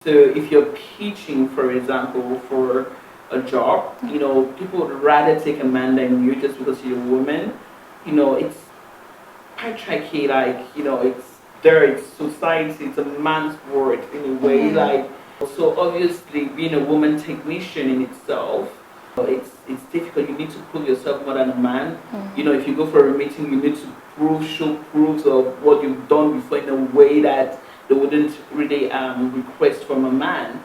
So if you're pitching, for example, for a job, people would rather take a man than you just because you're a woman. It's patriarchy, it's society, it's a man's word in a way, so obviously being a woman technician in itself, it's difficult. You need to prove yourself more than a man. If you go for a meeting, you need to show proofs of what you've done before in a way that they wouldn't really request from a man.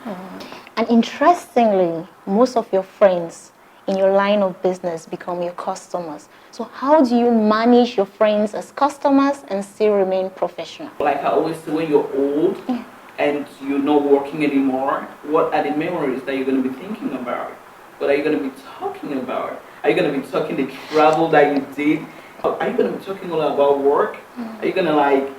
And interestingly, most of your friends in your line of business become your customers. So how do you manage your friends as customers and still remain professional? Like I always say, when you're old and you're not working anymore, what are the memories that you're going to be thinking about? What are you going to be talking about? Are you going to be talking the travel that you did? Are you going to be talking all about work? Are you going to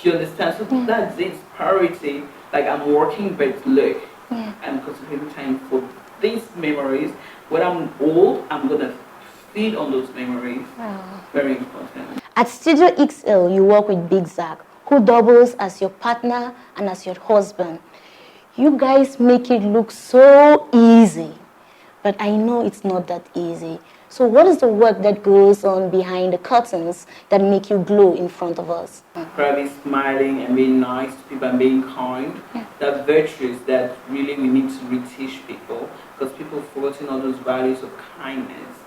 you understand? So that's its priority. Like I'm working, but look, I'm concentrating time for these memories. When I'm old, I'm going to feed on those memories. Very important. At Studio XL, you work with Big Zach, who doubles as your partner and as your husband. You guys make it look so easy, but I know it's not that easy. So what is the work that goes on behind the curtains that make you glow in front of us? Probably smiling and being nice to people and being kind. That virtues that really we need to reteach people, because people have forgotten all those values of kindness.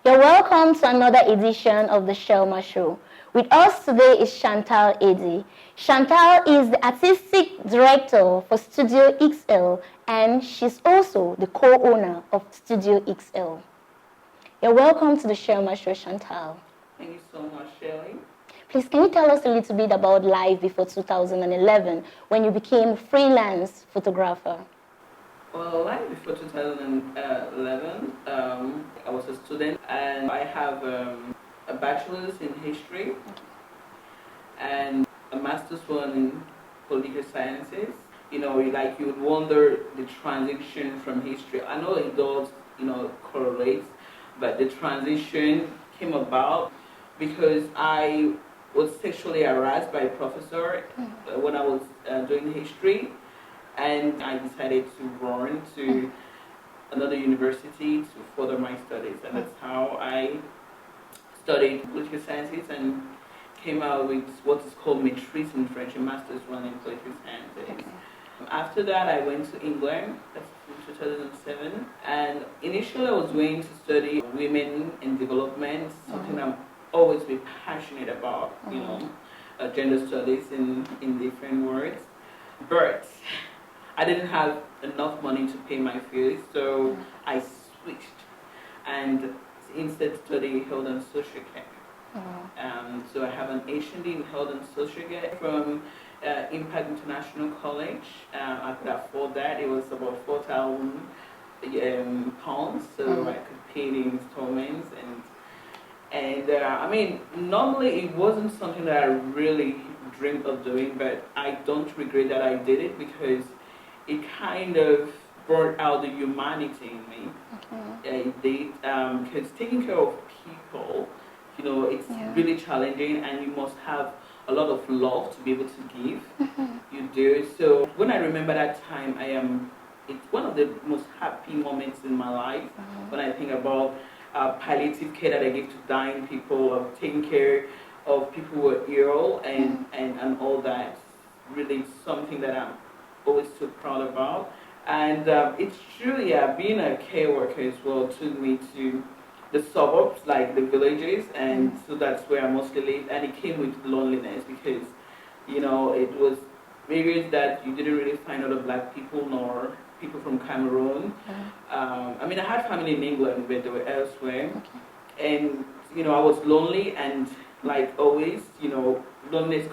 You're welcome to another edition of the Shirlma Show. With us today is Chantal Edie. Chantal is the artistic director for Studio XL, and she's also the co-owner of Studio XL. You're welcome to the Shirlma Show, Chantal. Thank you so much, Shirley. Please, can you tell us a little bit about life before 2011, when you became a freelance photographer? Well, like before 2011, I was a student, and I have a bachelor's in history and a master's one in political sciences. You would wonder the transition from history. I know it does, correlates, but the transition came about because I was sexually harassed by a professor when I was doing history. And I decided to run to another university to further my studies, and that's how I studied political sciences and came out with what is called maîtrise in French, a master's one in political sciences. After that, I went to England, that's in 2007, and initially I was going to study women in development, something I'm always been passionate about, gender studies in different words, but I didn't have enough money to pay my fees, so I switched and instead studied health and social care. So I have an HND in health and social care from Impact International College. I could afford that. It was about 4,000 pounds, so I could pay the installments. And normally it wasn't something that I really dreamed of doing, but I don't regret that I did it because it kind of brought out the humanity in me. It did, because taking care of people, it's really challenging, and you must have a lot of love to be able to give. You do. So when I remember that time, it's one of the most happy moments in my life when I think about palliative care that I give to dying people, of taking care of people who are ill, and all that. Really something that I'm always so proud about. And it's true, being a care worker as well took me to the suburbs, like the villages, and so that's where I mostly lived, and it came with loneliness because, it was areas that you didn't really find other black people nor people from Cameroon. I had family in England, but they were elsewhere, and, I was lonely, and like always, loneliness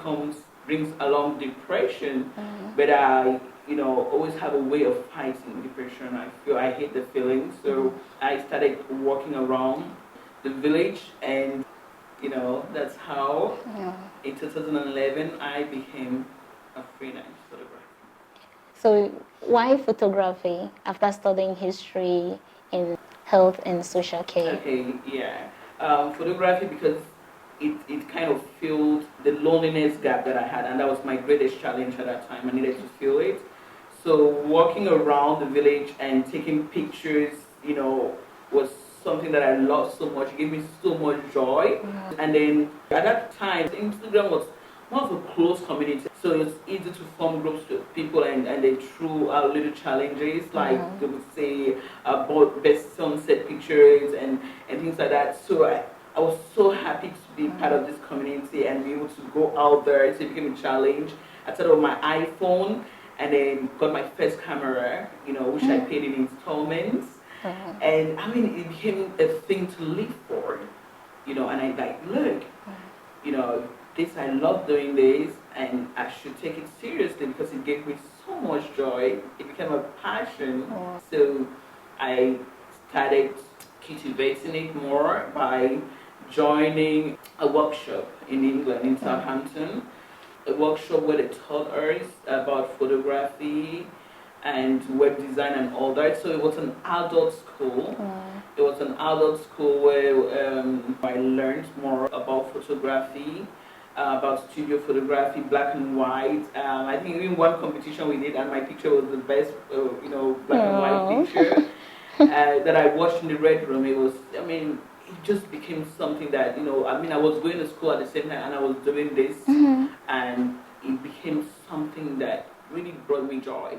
brings along depression, but I always have a way of fighting depression. I hate the feeling, so I started walking around the village and That's how Yeah. in 2011 I became a freelance photographer. So why photography after studying history in health and social care? Okay, yeah. Photography because it kind of filled the loneliness gap that I had, and that was my greatest challenge at that time. I needed to fill it. So walking around the village and taking pictures, was something that I loved so much. It gave me so much joy. And then at that time, Instagram was more of a close community. So it was easy to form groups with people and they threw out little challenges like they would say about best sunset pictures and things like that. So I was so happy to be part of this community and be able to go out there. So it became a challenge. I started with my iPhone and then got my first camera, which I paid in installments. And I mean, it became a thing to live for, and I like, look, this, I love doing this and I should take it seriously because it gave me so much joy. It became a passion. So I started cultivating it more by joining a workshop in England, in Southampton, a workshop where they taught us about photography and web design and all that. So it was an adult school. It was an adult school where I learned more about photography, about studio photography, black and white. I think even one competition we did, and my picture was the best, black and white picture that I watched in the red room. It was, it just became something that, I was going to school at the same time and I was doing this, and it became something that really brought me joy.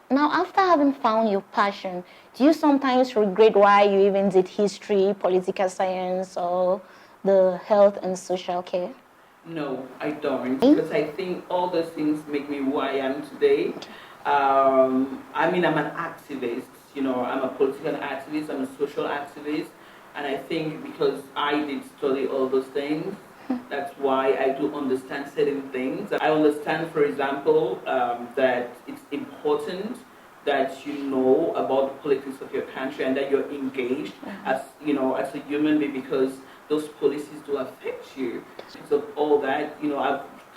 Now, after having found your passion, do you sometimes regret why you even did history, political science, or the health and social care? No, I don't, because I think all those things make me who I am today. I'm an activist, I'm a political activist, I'm a social activist, and I think because I did study all those things, that's why I do understand certain things. I understand, for example, that it's important that you know about the politics of your country and that you're engaged as a human being, because those policies do affect you. So all that,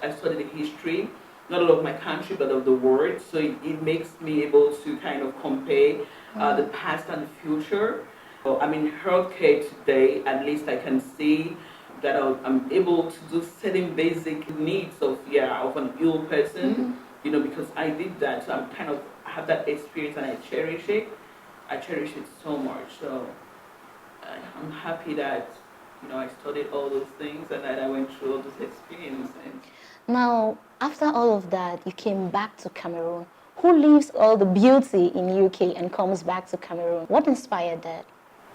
I studied the history, not only of my country but of the world. So it makes me able to kind of compare the past and the future. So, healthcare today, at least I can see that I'm able to do certain basic needs of an ill person, because I did that. So I have that experience and I cherish it. I cherish it so much. So I'm happy that I studied all those things and that I went through all those experiences. Now, after all of that, you came back to Cameroon. Who leaves all the beauty in UK and comes back to Cameroon? What inspired that?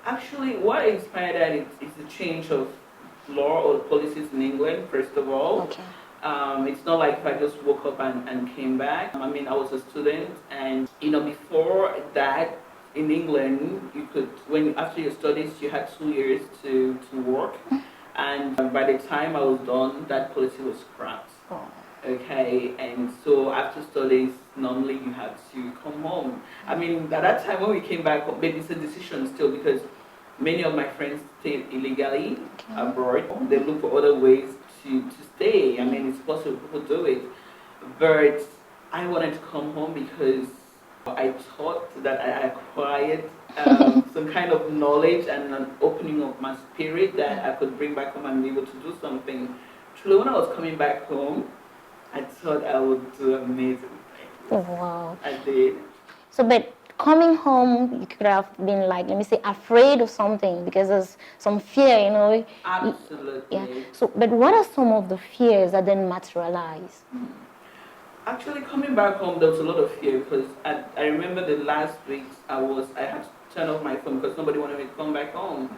Actually, what inspired that is the change of law or policies in England, first of all. Okay. It's not like I just woke up and came back. I was a student, and before that, in England, you could, after your studies, you had 2 years to work, and by the time I was done, that policy was scrapped. Okay, and so after studies, normally you had to come home. At that time when we came back, maybe it's a decision still, because many of my friends stayed illegally abroad. They look for other ways to stay. It's possible people do it. But I wanted to come home because I thought that I acquired some kind of knowledge and an opening of my spirit that I could bring back home and be able to do something. Truly, when I was coming back home, I thought I would do amazing things. Oh, wow. I did. So, but coming home, you could have been like, let me say, afraid of something because there's some fear, Absolutely. Yeah. So, but what are some of the fears that then materialize? Actually, coming back home, there was a lot of fear because I remember the last weeks I had to turn off my phone because nobody wanted me to come back home.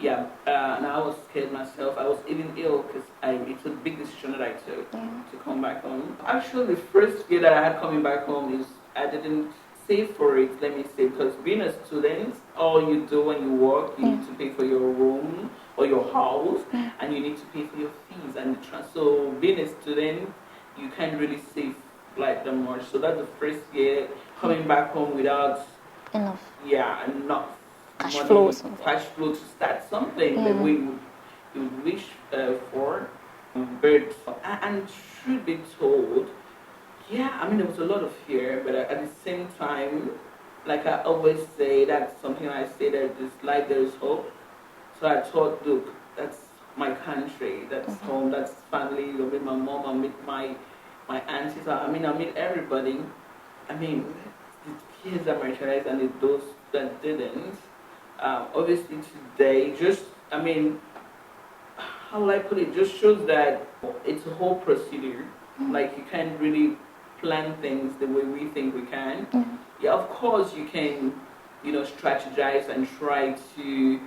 Yeah, and I was scared myself. I was even ill because it's a big decision that I took to come back home. Actually, the first fear that I had coming back home is I didn't save for it, let me say, because being a student, all you do when you work, you need to pay for your room or your house, and you need to pay for your fees and so being a student, you can't really save like that much. So that's the first year coming back home without enough enough cash money, flow cash flow to start something the way you would wish for. But and should be told, yeah, I mean there was a lot of fear, but at the same time, like I always say, that's something I say, that this life there is hope. So I thought, look, that's my country, that's home, that's family. I meet my mom, I meet my aunties. I mean, I meet everybody. I mean, the kids are marginalized, and those that didn't. Obviously today, just I mean, how will I put it? Just shows that it's a whole procedure. Like you can't really plan things the way we think we can. Yeah, of course you can, strategize and try to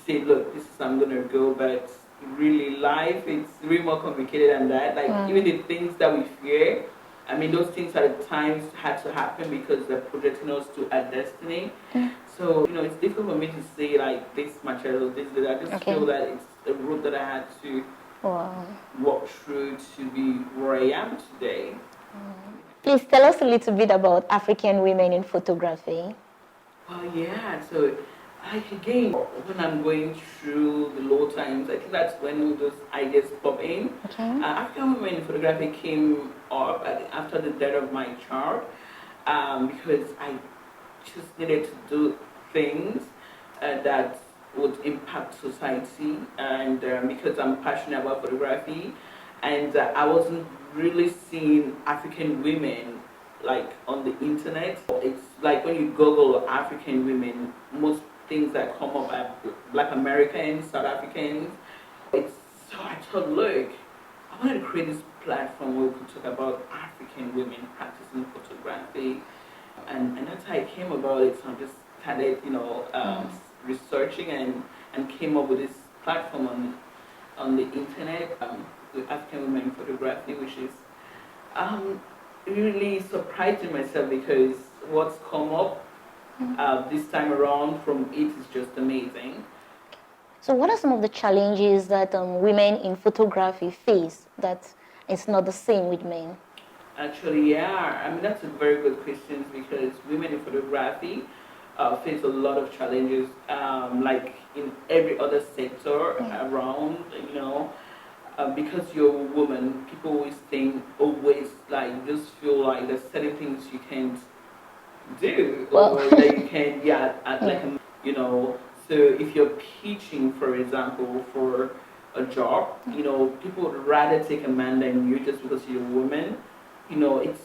say, look, this is how I'm gonna go, but really life it's really more complicated than that. Like even the things that we fear, I mean those things at times had to happen because they're projecting us to our destiny. So, it's difficult for me to say like this material, this, that. I just feel that it's a road that I had to walk through to be where I am today. Please tell us a little bit about African women in photography. Well, yeah, so like again, when I'm going through the low times, I think that's when those ideas pop in. African women in photography came up after the death of my child, because I just needed to do things that would impact society, and because I'm passionate about photography, and I wasn't really seeing African women like on the internet. It's like when you Google African women, most things that come up are Black Americans, South Africans. So I thought, look, I wanted to create this platform where we could talk about African women practicing photography, and that's how it came about it. So I just started, researching and came up with this platform on the internet, with African women in photography, which is really surprising myself because what's come up this time around from it is just amazing. So what are some of the challenges that women in photography face that it's not the same with men? Actually, yeah. I mean, that's a very good question because women in photography face a lot of challenges, like in every other sector around, because you're a woman, people always like, just feel like there's certain things you can't do, or that you can, like, so if you're pitching, for example, for a job, people would rather take a man than you just because you're a woman. It's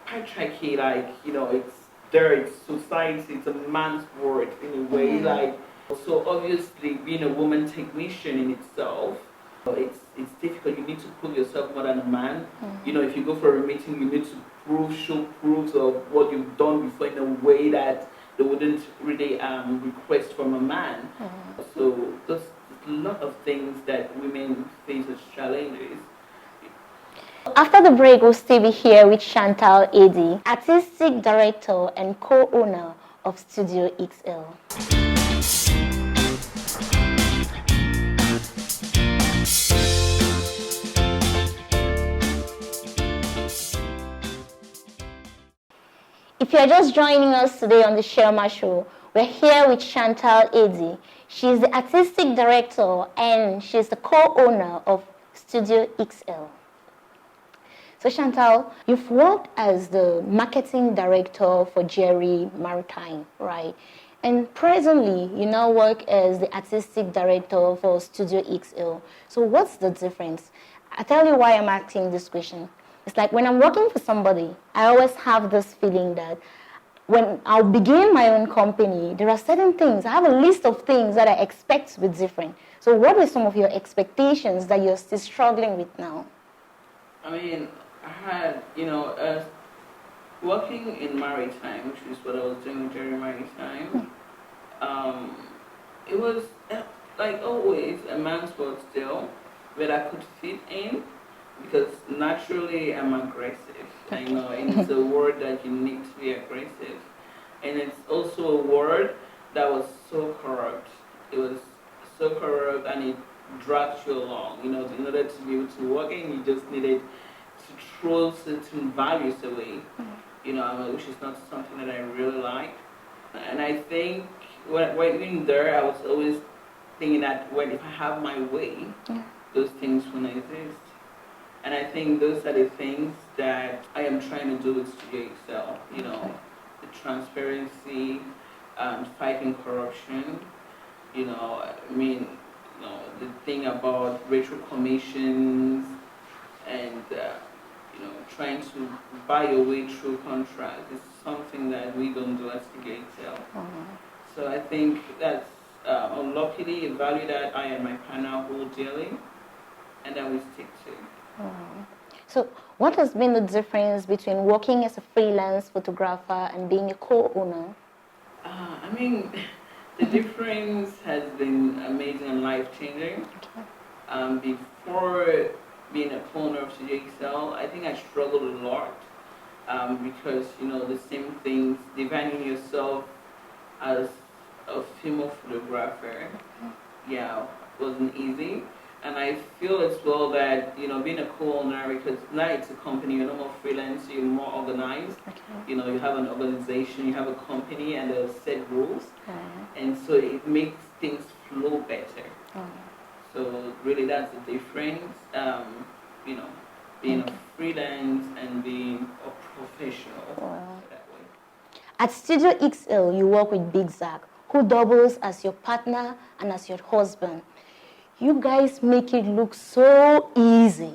patriarchy, like, it's society, it's a man's word in a way, like, so obviously being a woman technician in itself, it's difficult. You need to prove yourself more than a man. If you go for a meeting, you need to show proofs of what you've done before in a way that they wouldn't really request from a man. So there's a lot of things that women face as challenges. After the break, we'll still be here with Chantal Edie, artistic director and co-owner of Studio XL. If you're just joining us today on the Shirlma Show, we're here with Chantal Edie. She's the artistic director and she's the co-owner of Studio XL. So Chantal, you've worked as the marketing director for Jerry Maritime, right? And presently, you now work as the artistic director for Studio XL. So what's the difference? I'll tell you why I'm asking this question. It's like when I'm working for somebody, I always have this feeling that when I'll begin my own company, there are certain things, I have a list of things that I expect to be different. So what are some of your expectations that you're still struggling with now? I mean, I had, working in Maritime, which is what I was doing with Jerry Maritime, it was, like always, a man's world still, but I could fit in because naturally I'm aggressive. I know, and it's a word that you need to be aggressive. And it's also a word that was so corrupt. It was so corrupt and it dragged you along. In order to be able to work in, you just needed to throw certain values away, which is not something that I really like. And I think when in there, I was always thinking that, well, if I have my way, those things will not exist. And I think those are the things that I am trying to do with Studio Excel. You know, the transparency, fighting corruption. You know, I mean, you know, the thing about racial commissions and you know, trying to buy your way through contracts is something that we don't do at Studio Excel. So I think that's unluckily a value that I and my partner hold dearly, and that we stick to. So what has been the difference between working as a freelance photographer and being a co-owner? I mean, the difference has been amazing and life-changing. Before being a co-owner of Studio Excel, I think I struggled a lot because, you know, the same things, defining yourself as a female photographer, yeah, wasn't easy. And I feel as well that, you know, being a co-owner, because now it's a company, you're no more freelance, you're more organized. You know, you have an organization, you have a company, and there are set rules. And so it makes things flow better. So really that's the difference, you know, being a freelance and being a professional. That way. At Studio XL, you work with Big Zach, who doubles as your partner and as your husband. You guys make it look so easy,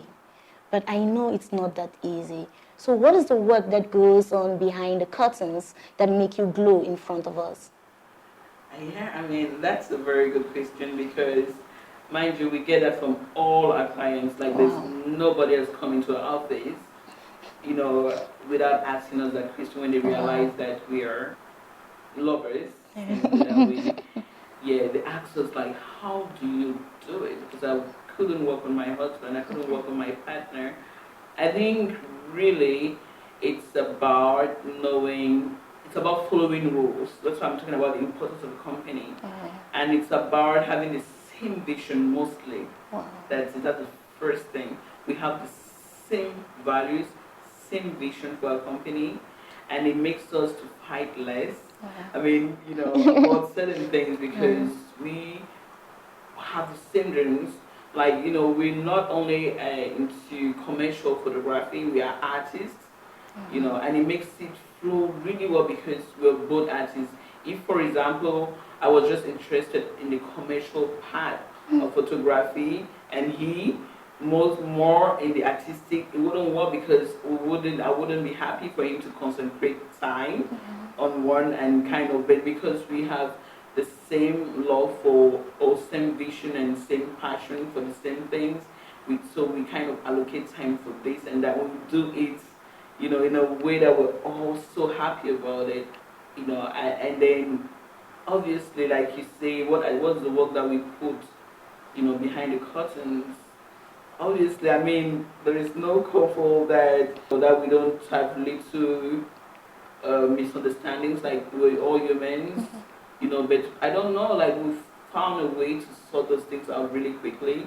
but I know it's not that easy. So what is the work that goes on behind the curtains that make you glow in front of us? Yeah, I mean, that's a very good question because, mind you, we get that from all our clients. Like, there's nobody else coming to our office, you know, without asking us that question when they realize that we are lovers. And that they ask us, like, how do you do it? Because I couldn't work with my husband, I couldn't work with my partner. I think really it's about knowing, it's about following rules. That's why I'm talking about the importance of a company. And it's about having the same vision mostly. That's the first thing. We have the same values, same vision for our company, and it makes us to fight less. I mean, you know, about certain things because we have the same dreams. Like, you know, we're not only into commercial photography, we are artists, you know, and it makes it flow really well because we're both artists. If, for example, I was just interested in the commercial part of photography and he more in the artistic, it wouldn't work because I wouldn't be happy for him to concentrate time on one and kind of, but because we have the same love for, or same vision and same passion for the same things, so we kind of allocate time for this and that. When we do it, you know, in a way that we're all so happy about it, you know, and then obviously, like you say, what's the work that we put, you know, behind the curtains. Obviously, I mean, there is no couple that we don't have little misunderstandings. Like, we're all humans, you know. But I don't know. Like, we've found a way to sort those things out really quickly.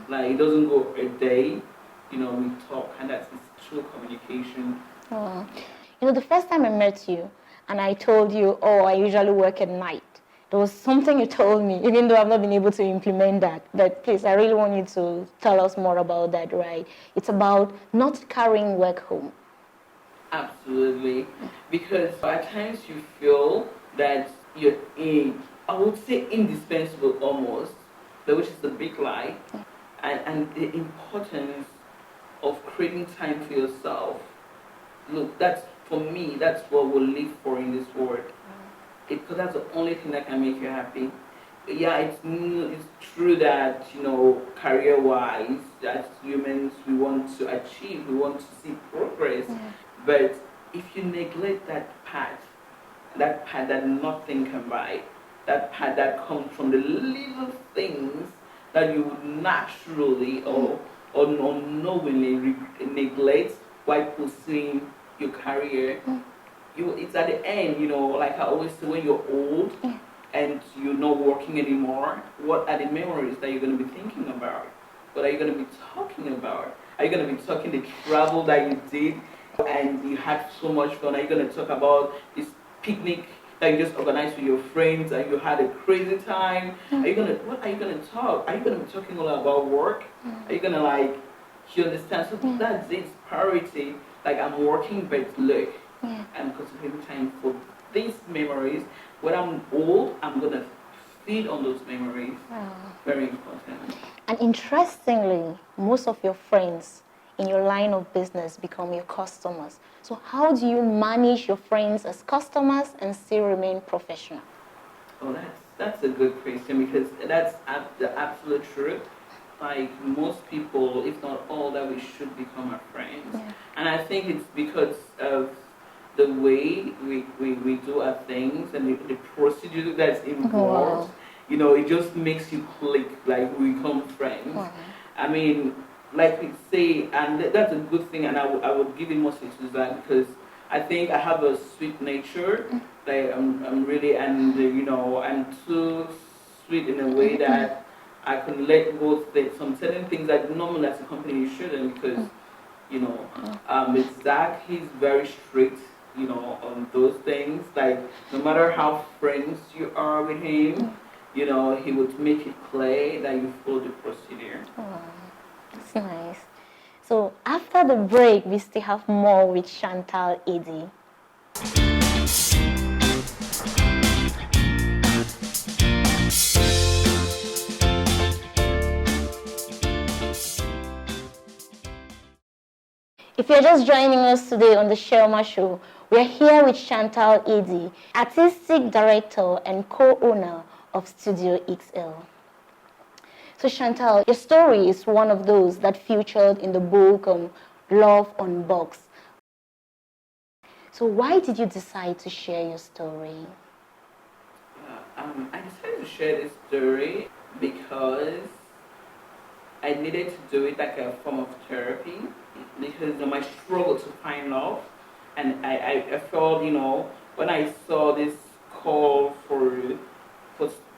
Like, it doesn't go a day. You know, we talk, and that's true communication. You know, the first time I met you, and I told you, oh, I usually work at night. There was something you told me, even though I've not been able to implement that. But please, I really want you to tell us more about that, right? It's about not carrying work home. Absolutely. Because at times you feel that you're I would say indispensable almost, but which is a big lie. And the importance of creating time for yourself. Look, that's, for me, that's what we'll live for in this world. Because that's the only thing that can make you happy. Yeah, it's true that, you know, career-wise, as humans, we want to achieve, we want to see progress. But if you neglect that part that nothing can buy, that part that comes from the little things that you would naturally or unknowingly neglect while pursuing your career, it's at the end, you know, like I always say, when you're old and you're not working anymore, what are the memories that you're going to be thinking about? What are you going to be talking about? Are you going to be talking the travel that you did and you had so much fun? Are you going to talk about this picnic that you just organized with your friends and you had a crazy time? What are you gonna talk? Are you gonna be talking all about work? Are you gonna like, you understand? So that's its priority. Like I'm working, but look, I'm concentrating time for these memories. When I'm old, I'm gonna feed on those memories. Very important. And interestingly, most of your friends in your line of business become your customers. So how do you manage your friends as customers and still remain professional? Oh, that's a good question, because that's the absolute truth. Like most people, if not all, that we should become our friends. And I think it's because of the way we do our things and the procedure that's involved. You know, it just makes you click, like we become friends. I mean, like we say, and that's a good thing, and I would give it more space to that, because I think I have a sweet nature. Like I'm really, and you know, I'm too sweet in a way that I can let go of some certain things that normally as a company you shouldn't, because you know, with Zach, he's very strict, you know, on those things. Like no matter how friends you are with him, you know, he would make it clear that you follow the procedure. That's nice. So after the break, we still have more with Chantal Edie. If you're just joining us today on the Shirlma Show, we're here with Chantal Edie, Artistic Director and co-owner of Studio XL. So Chantal, your story is one of those that featured in the book Love Unboxed. So why did you decide to share your story? I decided to share this story because I needed to do it like a form of therapy, because of my struggle to find love. And I felt, you know, when I saw this call for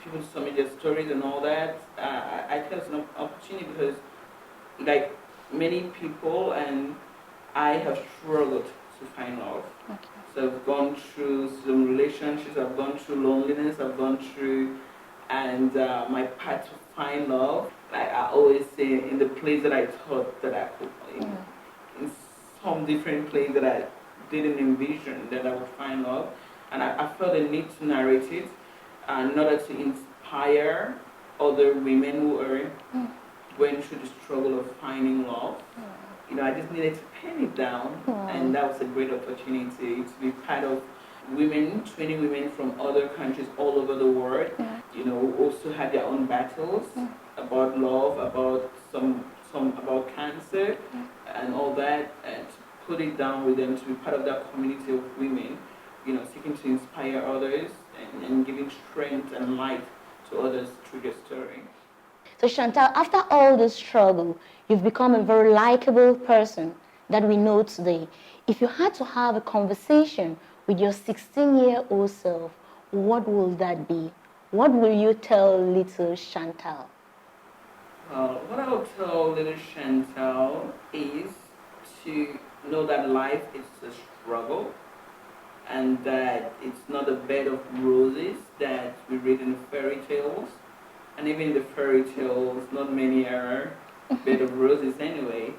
people to submit their stories and all that, I felt it's an opportunity, because like many people and I have struggled to find love. So I've gone through some relationships, I've gone through loneliness, I've gone through, and my path to find love, like I always say, in the place that I thought that I could, in some different place that I didn't envision that I would find love. And I felt a need to narrate it in order to inspire other women who are going through the struggle of finding love. You know, I just needed to pen it down, and that was a great opportunity to be part of women, 20 women from other countries all over the world, you know, who also had their own battles about love, about some about cancer and all that, and to put it down with them, to be part of that community of women, you know, seeking to inspire others and giving strength and light to others through their story. So Chantal, after all this struggle, you've become a very likable person that we know today. If you had to have a conversation with your 16-year-old self, what will that be? What will you tell little Chantal? What I will tell little Chantal is to know that life is a struggle, and that it's not a bed of roses that we read in the fairy tales. And even in the fairy tales, not many are bed of roses anyway.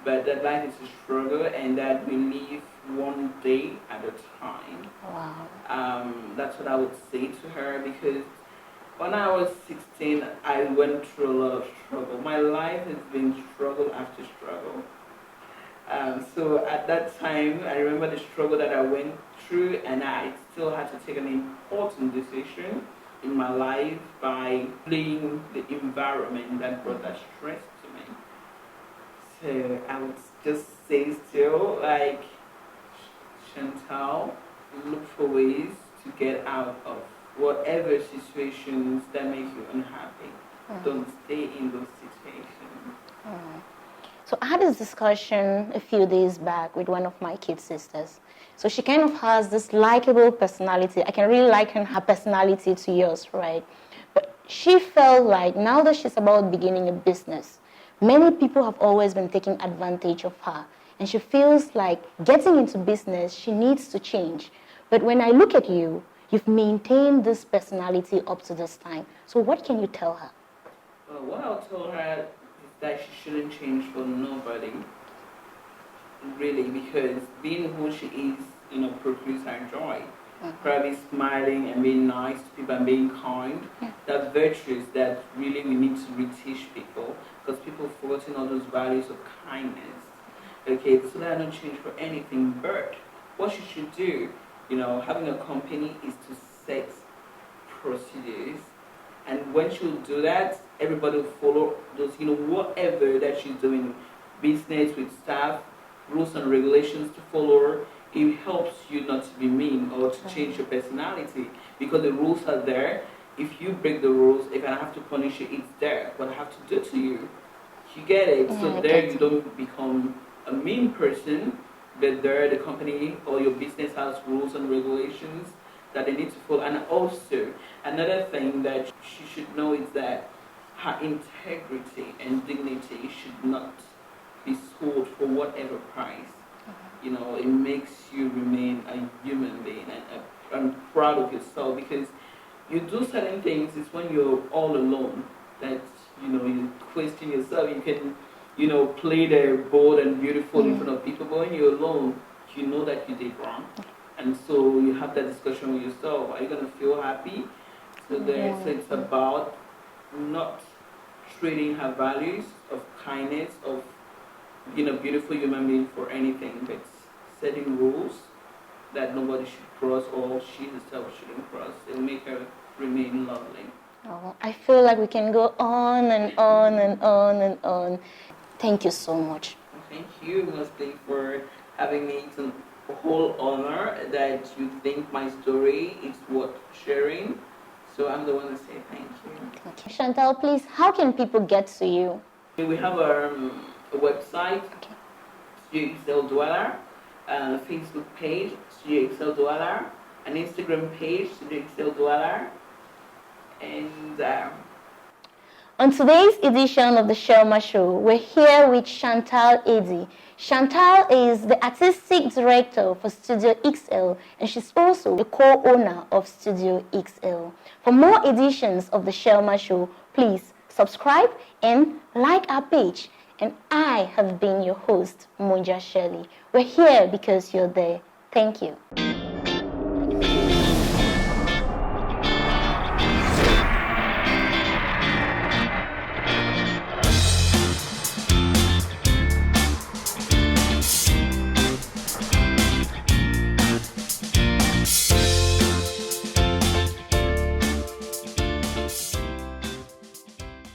But that life is a struggle, and that we live one day at a time. Wow. That's what I would say to her, because when I was 16, I went through a lot of struggle. My life has been struggle after struggle. So at that time, I remember the struggle that I went through, and I still had to take an important decision in my life by fleeing the environment that brought that stress to me. So I would just say still, like, Chantal, look for ways to get out of whatever situations that make you unhappy. Don't stay in those situations. So I had this discussion a few days back with one of my kid sisters. So she kind of has this likable personality. I can really liken her personality to yours, right? But she felt like now that she's about beginning a business, many people have always been taking advantage of her. And she feels like getting into business, she needs to change. But when I look at you, you've maintained this personality up to this time. So what can you tell her? What I'll tell her is that she shouldn't change for nobody, really, because being who she is, procures her joy. Probably smiling and being nice to people and being kind. That virtues that really we need to reteach people, because people forgetting all those values of kindness. Okay, so that I don't change for anything. But what she should do, having a company is to set procedures, and when she'll do that, everybody will follow those, whatever that she's doing, business with staff, rules and regulations to follow. It helps you not to be mean or to change your personality, because the rules are there. If you break the rules, if I have to punish you, it's there. What I have to do to you, you get it. So there you don't become a mean person, but there the company or your business has rules and regulations that they need to follow. And also another thing that she should know is that her integrity and dignity should not be sold for whatever price. It makes you remain a human being and proud of yourself, because you do certain things. It's when you're all alone that you question yourself. You can play there bold and beautiful in front of people, but when you're alone, you know that you did wrong, and so you have that discussion with yourself. Are you gonna feel happy? So it's about not trading her values of kindness, of being a beautiful human being for anything, but setting rules that nobody should cross, or she herself shouldn't cross. It'll make her remain lovely. Oh, I feel like we can go on and on and on and on. Thank you so much. Thank you, mostly, for having me. It's a whole honor that you think my story is worth sharing. So I'm the one to say thank you. Okay. Chantal, please, how can people get to you? We have a website, Studio Excel Dweller, a Facebook page, Studio Excel Dweller, an Instagram page, Studio Excel Dweller, and on today's edition of the Shirlma Show, we're here with Chantal Edie. Chantal is the artistic director for Studio XL, and she's also the co-owner of Studio XL. For more editions of the Shirlma Show, please subscribe and like our page. And I have been your host, Monja Shirley. We're here because you're there. Thank you.